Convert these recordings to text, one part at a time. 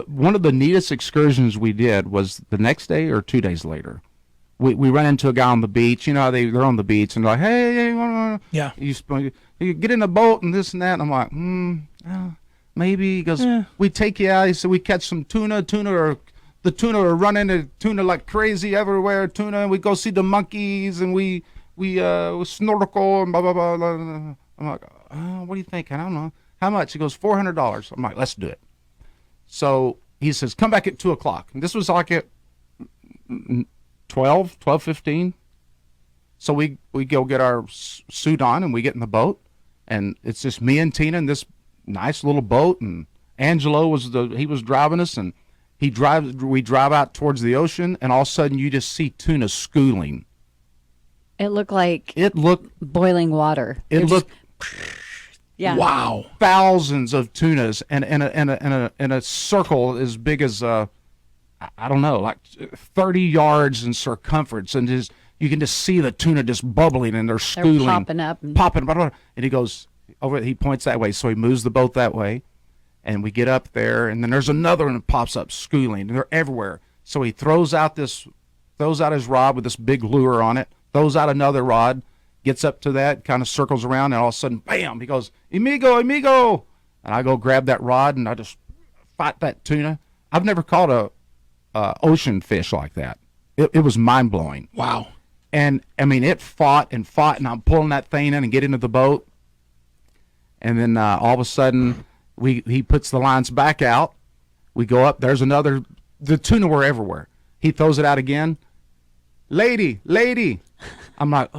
one of the neatest excursions we did was the next day or 2 days later. We run into a guy on the beach. You know how they're on the beach and they're like, hey, Yeah. you get in a boat and this and that. And I'm like, maybe. He goes, we take you out. He said, we catch some tuna, the tuna are running into tuna like crazy everywhere, tuna. And we go see the monkeys and we snorkel and blah, blah, blah, blah. I'm like, what do you think? I don't know. How much? He goes, $400. I'm like, let's do it. So he says, come back at 2 o'clock. And this was like at 12:15. So we go get our suit on and we get in the boat. And it's just me and Tina in this nice little boat. And Angelo he was driving us. And we drive out towards the ocean. And all of a sudden you just see tuna schooling. It looked boiling water. Yeah. Wow. Thousands of tunas and in a circle as big as I don't know, like 30 yards in circumference, and you can just see the tuna just bubbling and they're schooling. They're popping up. And he goes over, he points that way, so he moves the boat that way, and we get up there, and then there's another one that pops up schooling, and they're everywhere. So he throws out his rod with this big lure on it, throws out another rod, gets up to that, kind of circles around, and all of a sudden, bam, he goes, amigo. And I go grab that rod, and I just fight that tuna. I've never caught a ocean fish like that. It was mind-blowing. Wow. And, I mean, it fought, and I'm pulling that thing in and get into the boat. And then all of a sudden, he puts the lines back out. We go up. There's another. The tuna were everywhere. He throws it out again. Lady. I'm like,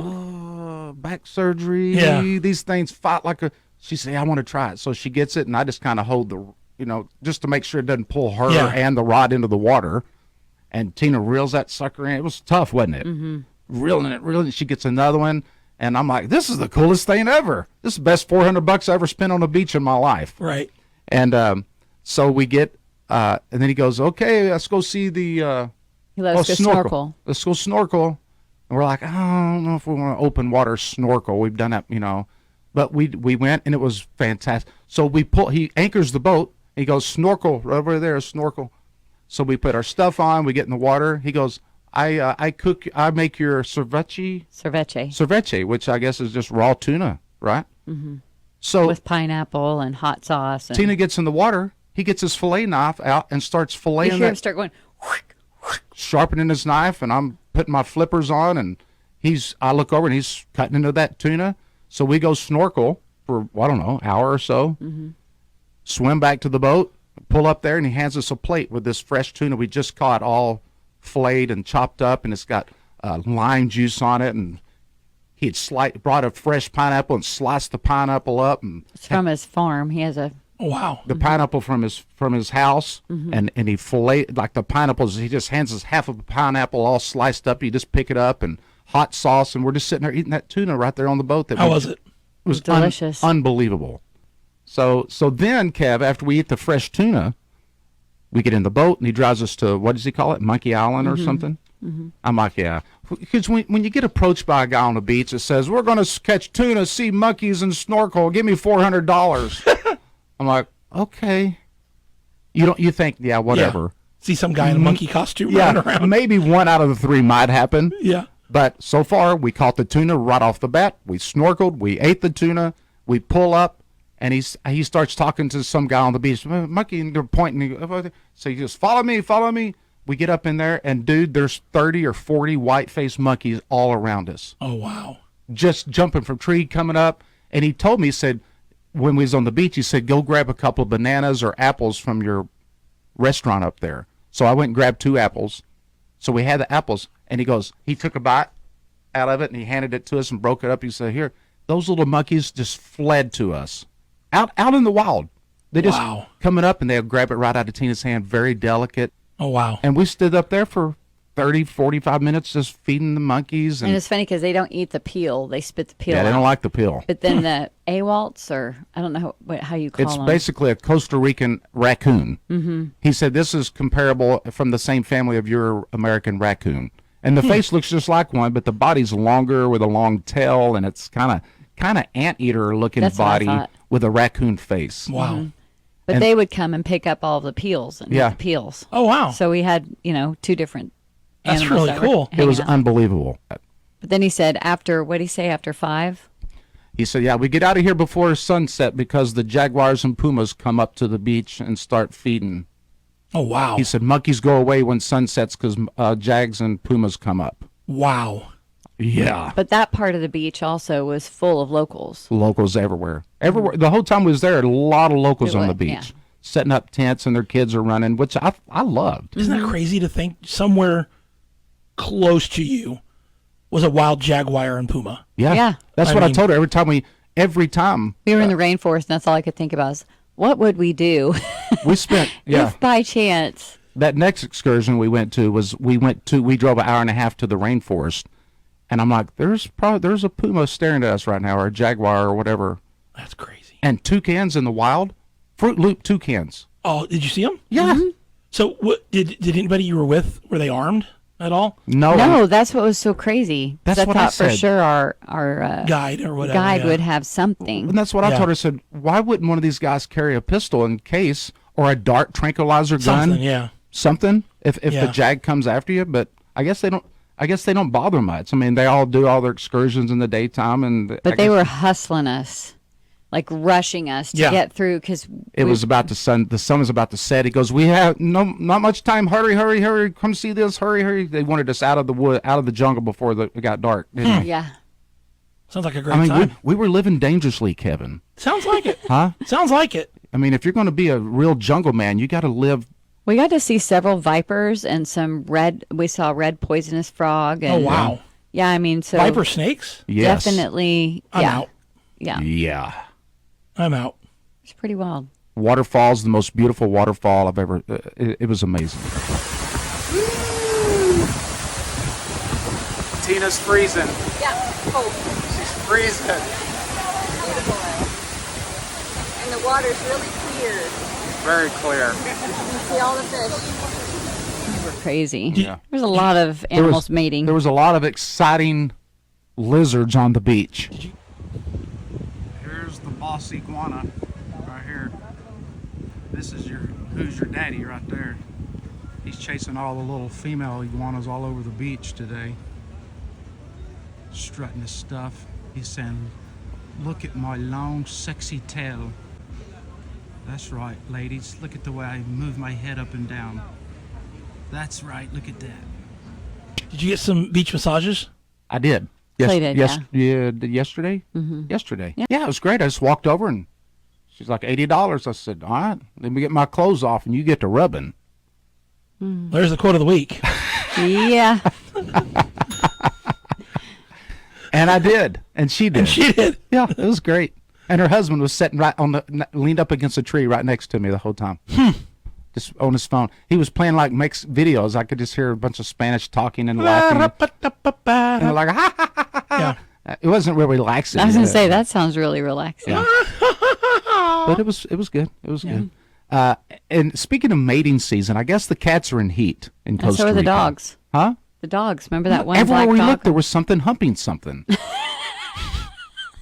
back surgery. Yeah. These things fight like a. She said, I want to try it. So she gets it, and I just kind of hold just to make sure it doesn't pull her and the rod into the water. And Tina reels that sucker in. It was tough, wasn't it? Mm-hmm. Reeling it. She gets another one. And I'm like, this is the coolest thing ever. This is the best $400 I ever spent on a beach in my life. Right. And so we get, and then he goes, okay, let's go see the. He let us go snorkel. Let's go snorkel. And we're like, I don't know if we want to open water snorkel. We've done that, But we went, and it was fantastic. So he anchors the boat. He goes, snorkel, right over there, snorkel. So we put our stuff on. We get in the water. He goes, I make your ceviche, which I guess is just raw tuna, right? Mm-hmm. So with pineapple and hot sauce. Tina gets in the water. He gets his fillet knife out and starts filleting. You hear him start going, sharpening his knife, and I'm putting my flippers on, and I look over, and he's cutting into that tuna. So we go snorkel for, I don't know, hour or so, swim back to the boat, pull up there, and he hands us a plate with this fresh tuna we just caught, all filleted and chopped up, and it's got lime juice on it, and he had brought a fresh pineapple and sliced the pineapple up. And it's from his farm. He has a... Wow. The pineapple from his house, and he filleted, like the pineapples, he just hands us half of a pineapple all sliced up. You just pick it up, and hot sauce, and we're just sitting there eating that tuna right there on the boat. How was it? It was delicious. Unbelievable. So then, Kev, after we eat the fresh tuna, we get in the boat, and he drives us to, what does he call it, Monkey Island or something? Mm-hmm. I'm like, yeah. Because when you get approached by a guy on the beach that says, we're going to catch tuna, see monkeys, and snorkel, give me $400. I'm like, okay. You think, yeah, whatever. Yeah. See some guy in a monkey costume running around. Maybe one out of the three might happen. Yeah. But so far, we caught the tuna right off the bat. We snorkeled. We ate the tuna. We pull up, and he starts talking to some guy on the beach. Monkey, and they're pointing. So he goes, follow me. We get up in there, and, dude, there's 30 or 40 white-faced monkeys all around us. Oh, wow. Just jumping from tree, coming up. And he told me, he said, when we was on the beach, he said, go grab a couple of bananas or apples from your restaurant up there. So I went and grabbed 2 apples. So we had the apples, and he took a bite out of it, and he handed it to us and broke it up. He said, here, those little monkeys just fled to us out in the wild. They just coming up, and they'll grab it right out of Tina's hand, very delicate. Oh, wow. And we stood up there for 30, 45 minutes just feeding the monkeys. And it's funny because they don't eat the peel. They spit the peel out. Yeah, they don't like the peel. But then the AWOLs, or I don't know how you call them. It's basically a Costa Rican raccoon. Mm-hmm. He said this is comparable from the same family of your American raccoon. And the face looks just like one, but the body's longer with a long tail, and it's kind of anteater looking body with a raccoon face. Wow. Mm-hmm. But And- they would come and pick up all the peels and eat Yeah. the peels. Oh, wow. So we had, two different That's animals really that were cool. It hanging was out. unbelievable. But then he said what did he say, after 5? He said, yeah, we get out of here before sunset because the jaguars and pumas come up to the beach and start feeding. Oh, wow. He said, monkeys go away when sun sets because jags and pumas come up. Wow. Yeah. But that part of the beach also was full of locals. Locals everywhere. Everywhere. The whole time we was there, a lot of locals It on the was, beach. yeah. Setting up tents and their kids are running, which I loved. Isn't that crazy to think somewhere close to you was a wild jaguar and puma? Yeah. Yeah. That's I what I mean- told her every time We were in the rainforest, and that's all I could think about is, what would we do we spent, yeah. if by chance? That next excursion we drove an hour and a half to the rainforest. And I'm like, there's a puma staring at us right now, or a jaguar or whatever. That's crazy. And toucans in the wild, Fruit Loop toucans. Oh, did you see them? Yeah. So, what did anybody you were with, were they armed at all? No, that's what was so crazy. 'Cause That's what I thought for said. sure our Guide or whatever. guide yeah. would have something. And that's what I Yeah. told her. I said, why wouldn't one of these guys carry a pistol in case, or a dart tranquilizer gun? Something, yeah. Something if Yeah. the jag comes after you. But I guess they don't bother much. I mean, they all do all their excursions in the daytime, and But they were hustling us, like rushing us to Yeah. get through because It was about the sun was about to set. He goes, we have not much time. Hurry, come see this. Hurry. They wanted us out of the wood, out of the jungle before it got dark, didn't they? yeah. Sounds like a great I mean, time. we were living dangerously, Kevin. Sounds like it. Huh? Sounds like it. I mean, if you're going to be a real jungle man, you got to live. We got to see several vipers and some we saw red poisonous frog. And, Oh, wow. Yeah, I mean, so Viper snakes? Yes. definitely. I'm yeah. out. Yeah. Yeah. I'm out. It's pretty wild. Waterfalls, the most beautiful waterfall I've ever. It was amazing. Tina's freezing. Yeah, cold. She's freezing. And the water's really clear. Very clear. You can see all the fish. We're crazy. Yeah. There's a lot of animals mating. There was a lot of exciting lizards on the beach. Here's the boss iguana right here. This is who's your daddy right there. He's chasing all the little female iguanas all over the beach today. Strutting his stuff. He's saying, look at my long sexy tail. That's right, ladies. Look at the way I move my head up and down. That's right, look at that. Did you get some beach massages? I did. Clay did, Yesterday? Mm-hmm. Yesterday. Yeah, it was great. I just walked over and she's like, $80. I said, all right, let me get my clothes off and you get to rubbing. There's the quote of the week. Yeah. And I did. And she did. And she did. Yeah, it was great. And her husband was sitting leaned up against a tree right next to me the whole time. Just on his phone. He was playing makes videos. I could just hear a bunch of Spanish talking and laughing. And like, ha, ha, ha, ha, ha. Yeah. It wasn't real relaxing. I was going to say, that sounds really relaxing. Yeah. But it was good. It was good. And speaking of mating season, I guess the cats are in heat in And Costa so are the Rica. dogs. Huh? The dogs. Remember that one Everywhere black we dog? looked, there was something humping something.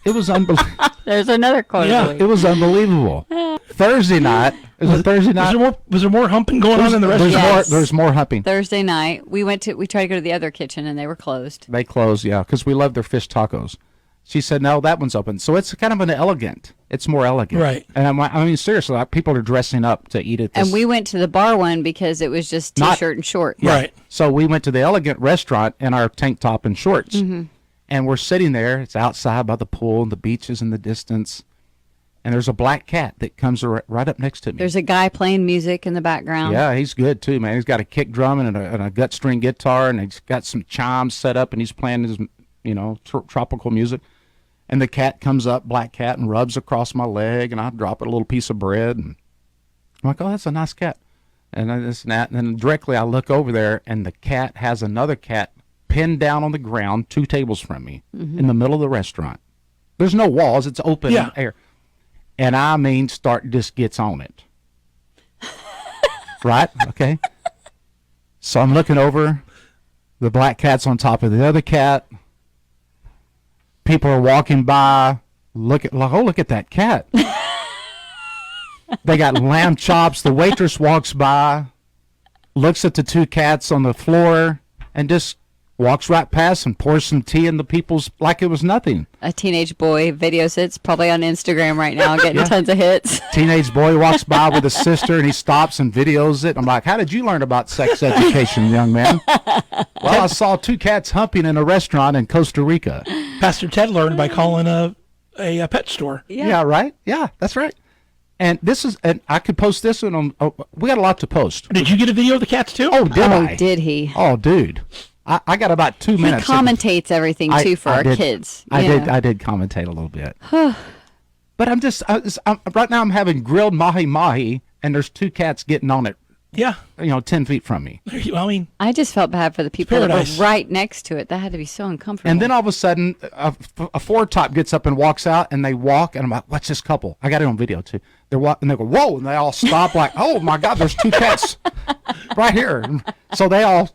It was unbelievable. There's another quote Yeah, of the week. It was unbelievable. Thursday night. It was Thursday night. Was there more humping going on in the restaurant? Yes. There's more humping. Thursday night, we tried to go to the other kitchen and they were closed. They closed, yeah, because we love their fish tacos. She said, no, that one's open. So it's kind of it's more elegant. Right. And I mean, seriously, people are dressing up to eat at this. And we went to the bar one because it was just Not- t-shirt and short. Right. So we went to the elegant restaurant in our tank top and shorts. Mm-hmm. And we're sitting there. It's outside by the pool and the beaches in the distance. And there's a black cat that comes right up next to me. There's a guy playing music in the background. Yeah, he's good too, man. He's got a kick drum and a gut string guitar, and he's got some chimes set up, and he's playing his, tropical music. And the cat comes up, black cat, and rubs across my leg, and I drop it a little piece of bread, and I'm like, oh, that's a nice cat. And then this and that, and then directly I look over there, and the cat has another cat pinned down on the ground 2 tables from me in the middle of the restaurant. There's no walls; it's open air. And I mean, just gets on it. Right? Okay. So I'm looking over. The black cat's on top of the other cat. People are walking by. Look at that cat. They got lamb chops. The waitress walks by, looks at the two cats on the floor, and just walks right past and pours some tea in the people's like it was nothing. A teenage boy videos it's probably on Instagram right now, getting tons of hits. Teenage boy walks by with his sister, and he stops and videos it. I'm like, how did you learn about sex education, young man? Well, I saw two cats humping in a restaurant in Costa Rica. Pastor Ted learned by calling a pet store. Yeah, right? Yeah, that's right. And this is, and I could post this one on, we got a lot to post. Did you get a video of the cats too? Oh, did I? Did he? Oh, dude. I got about 2 He minutes. commentates everything too for our kids. I did commentate a little bit. But I'm right now I'm having grilled mahi, and there's two cats getting on it, Yeah. 10 feet from me. I mean, I just felt bad for the people that paradise. were right next to it. That had to be so uncomfortable. And then all of a sudden, a four-top gets up and walks out, and they walk, and I'm like, what's this couple? I got it on video, too. They're walking, and they go, whoa, and they all stop like, oh, my God, there's two cats right here. So they all,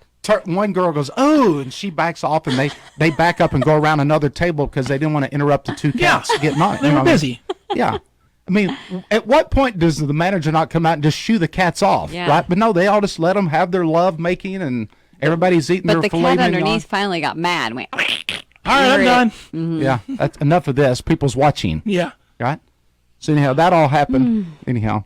one girl goes, oh, and she backs off, and they back up and go around another table because they didn't want to interrupt the two cats getting on it. they were busy. Yeah. I mean, at what point does the manager not come out and just shoo the cats off, Yeah. right? But no, they all just let them have their love making, and everybody's eating but their the filet cat mignon. underneath finally got mad and went, All right, I'm done. Yeah, that's enough of this. People's watching, Yeah. right? So anyhow, that all happened. Anyhow,